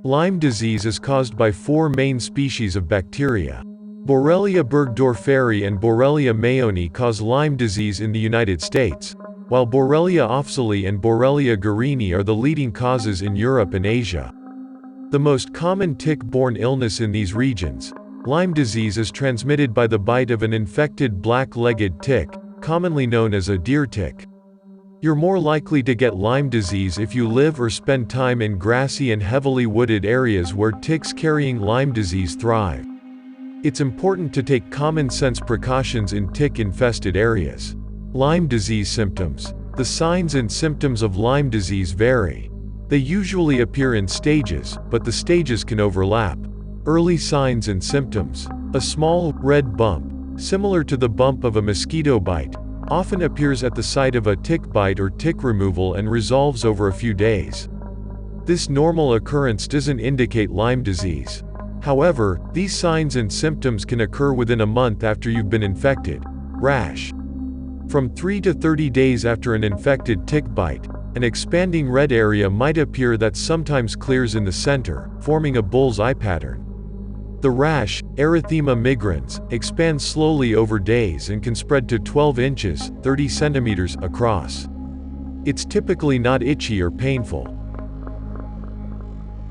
Lyme disease is caused by four main species of bacteria. Borrelia burgdorferi and Borrelia mayonii cause Lyme disease in the United States, while Borrelia afzelii and Borrelia garinii are the leading causes in Europe and Asia. The most common tick-borne illness in these regions, Lyme disease, is transmitted by the bite of an infected black-legged tick, commonly known as a deer tick. You're more likely to get Lyme disease if you live or spend time in grassy and heavily wooded areas where ticks carrying Lyme disease thrive. It's important to take common-sense precautions in tick-infested areas. Lyme disease symptoms. The signs and symptoms of Lyme disease vary. They usually appear in stages, but the stages can overlap. Early signs and symptoms. A small, red bump, similar to the bump of a mosquito bite, often appears at the site of a tick bite or tick removal and resolves over a few days. This normal occurrence doesn't indicate Lyme disease. However, these signs and symptoms can occur within a month after you've been infected. Rash. From 3 to 30 days after an infected tick bite, an expanding red area might appear that sometimes clears in the center, forming a bull's eye pattern. The rash, erythema migrans, expands slowly over days and can spread to 12 inches, 30 centimeters, across. It's typically not itchy or painful,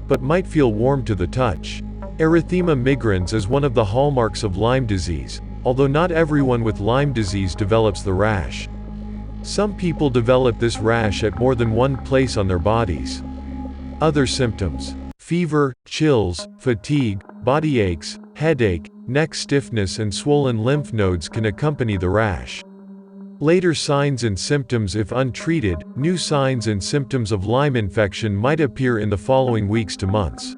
but might feel warm to the touch. Erythema migrans is one of the hallmarks of Lyme disease, although not everyone with Lyme disease develops the rash. Some people develop this rash at more than one place on their bodies. Other symptoms: fever, chills, fatigue, body aches, headache, neck stiffness, and swollen lymph nodes can accompany the rash. Later signs and symptoms. If untreated, new signs and symptoms of Lyme infection might appear in the following weeks to months.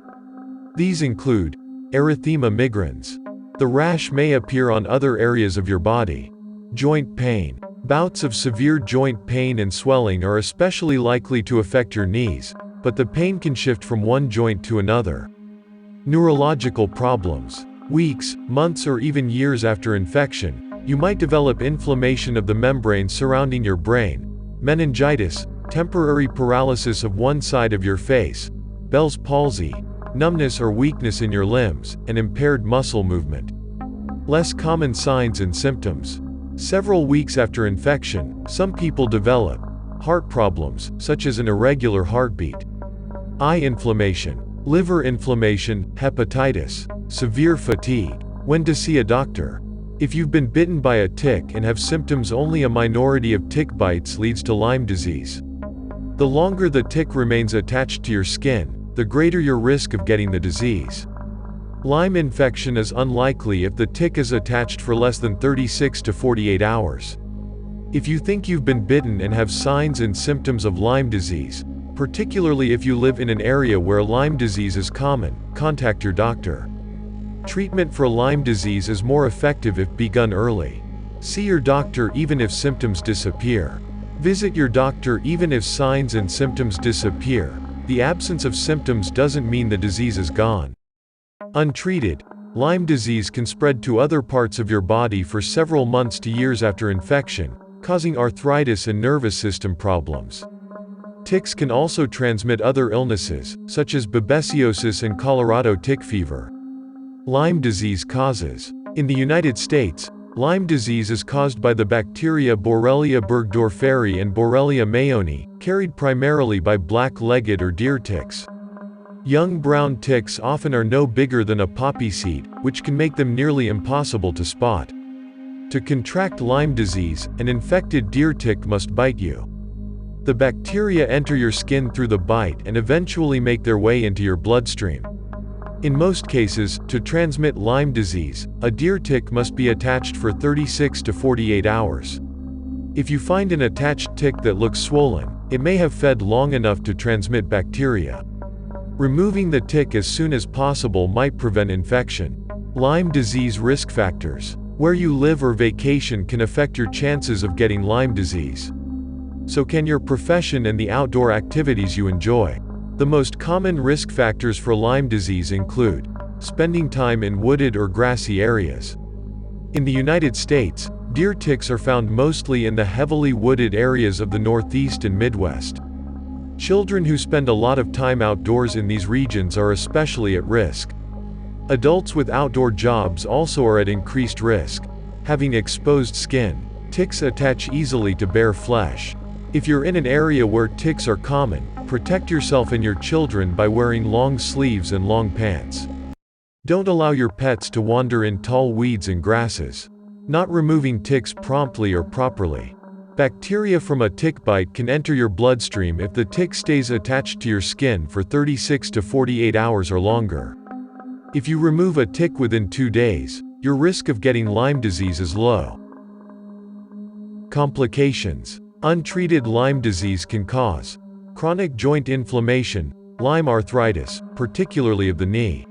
These include erythema migrans. The rash may appear on other areas of your body. Joint pain. Bouts of severe joint pain and swelling are especially likely to affect your knees, but the pain can shift from one joint to another. Neurological problems. Weeks, months, or even years after infection, you might develop inflammation of the membrane surrounding your brain, meningitis, temporary paralysis of one side of your face, Bell's palsy, numbness or weakness in your limbs, and impaired muscle movement. Less common signs and symptoms. Several weeks after infection, some people develop heart problems, such as an irregular heartbeat, eye inflammation, liver inflammation, hepatitis, severe fatigue. When to see a doctor. If you've been bitten by a tick and have symptoms, only a minority of tick bites leads to Lyme disease. The longer the tick remains attached to your skin, the greater your risk of getting the disease. Lyme infection is unlikely if the tick is attached for less than 36 to 48 hours. If you think you've been bitten and have signs and symptoms of Lyme disease, particularly if you live in an area where Lyme disease is common, contact your doctor. Treatment for Lyme disease is more effective if begun early. See your doctor even if symptoms disappear. Visit your doctor even if signs and symptoms disappear. The absence of symptoms doesn't mean the disease is gone. Untreated, Lyme disease can spread to other parts of your body for several months to years after infection, causing arthritis and nervous system problems. Ticks can also transmit other illnesses, such as babesiosis and Colorado tick fever. Lyme disease causes. In the United States, Lyme disease is caused by the bacteria Borrelia burgdorferi and Borrelia mayonii, carried primarily by black-legged or deer ticks. Young brown ticks often are no bigger than a poppy seed, which can make them nearly impossible to spot. To contract Lyme disease, an infected deer tick must bite you. The bacteria enter your skin through the bite and eventually make their way into your bloodstream. In most cases, to transmit Lyme disease, a deer tick must be attached for 36 to 48 hours. If you find an attached tick that looks swollen, it may have fed long enough to transmit bacteria. Removing the tick as soon as possible might prevent infection. Lyme disease risk factors. Where you live or vacation can affect your chances of getting Lyme disease. So can your profession and the outdoor activities you enjoy. The most common risk factors for Lyme disease include spending time in wooded or grassy areas. In the United States, deer ticks are found mostly in the heavily wooded areas of the Northeast and Midwest. Children who spend a lot of time outdoors in these regions are especially at risk. Adults with outdoor jobs also are at increased risk. Having exposed skin, ticks attach easily to bare flesh. If you're in an area where ticks are common, protect yourself and your children by wearing long sleeves and long pants. Don't allow your pets to wander in tall weeds and grasses. Not removing ticks promptly or properly. Bacteria from a tick bite can enter your bloodstream if the tick stays attached to your skin for 36 to 48 hours or longer. If you remove a tick within 2 days, your risk of getting Lyme disease is low. Complications. Untreated Lyme disease can cause chronic joint inflammation, Lyme arthritis, particularly of the knee.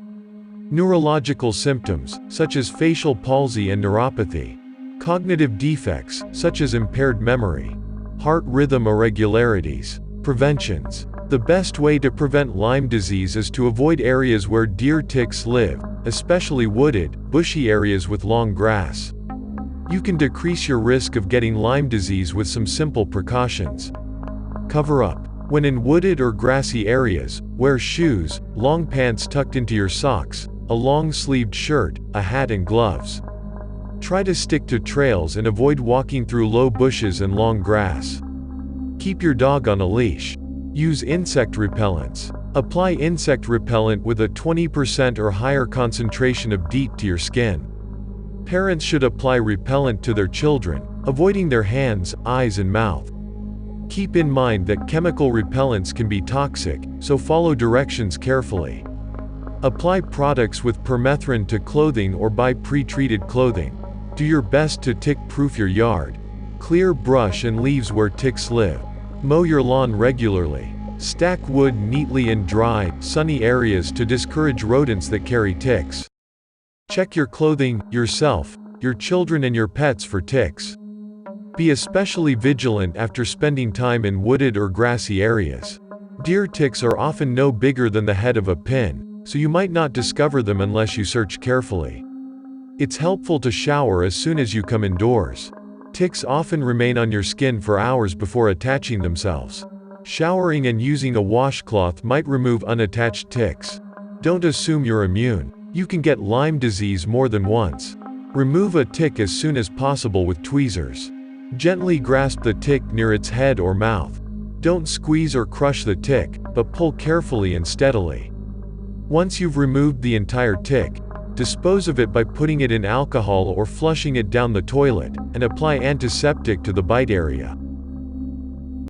Neurological symptoms, such as facial palsy and neuropathy. Cognitive defects, such as impaired memory. Heart rhythm irregularities. Preventions. The best way to prevent Lyme disease is to avoid areas where deer ticks live, especially wooded, bushy areas with long grass. You can decrease your risk of getting Lyme disease with some simple precautions. Cover up. When in wooded or grassy areas, wear shoes, long pants tucked into your socks, a long-sleeved shirt, a hat and gloves. Try to stick to trails and avoid walking through low bushes and long grass. Keep your dog on a leash. Use insect repellents. Apply insect repellent with a 20% or higher concentration of DEET to your skin. Parents should apply repellent to their children, avoiding their hands, eyes and mouth. Keep in mind that chemical repellents can be toxic, so follow directions carefully. Apply products with permethrin to clothing or buy pre-treated clothing. Do your best to tick-proof your yard. Clear brush and leaves where ticks live. Mow your lawn regularly. Stack wood neatly in dry, sunny areas to discourage rodents that carry ticks. Check your clothing, yourself, your children and your pets for ticks. Be especially vigilant after spending time in wooded or grassy areas. Deer ticks are often no bigger than the head of a pin, so you might not discover them unless you search carefully. It's helpful to shower as soon as you come indoors. Ticks often remain on your skin for hours before attaching themselves. Showering and using a washcloth might remove unattached ticks. Don't assume you're immune. You can get Lyme disease more than once. Remove a tick as soon as possible with tweezers. Gently grasp the tick near its head or mouth. Don't squeeze or crush the tick, but pull carefully and steadily. Once you've removed the entire tick, dispose of it by putting it in alcohol or flushing it down the toilet, and apply antiseptic to the bite area.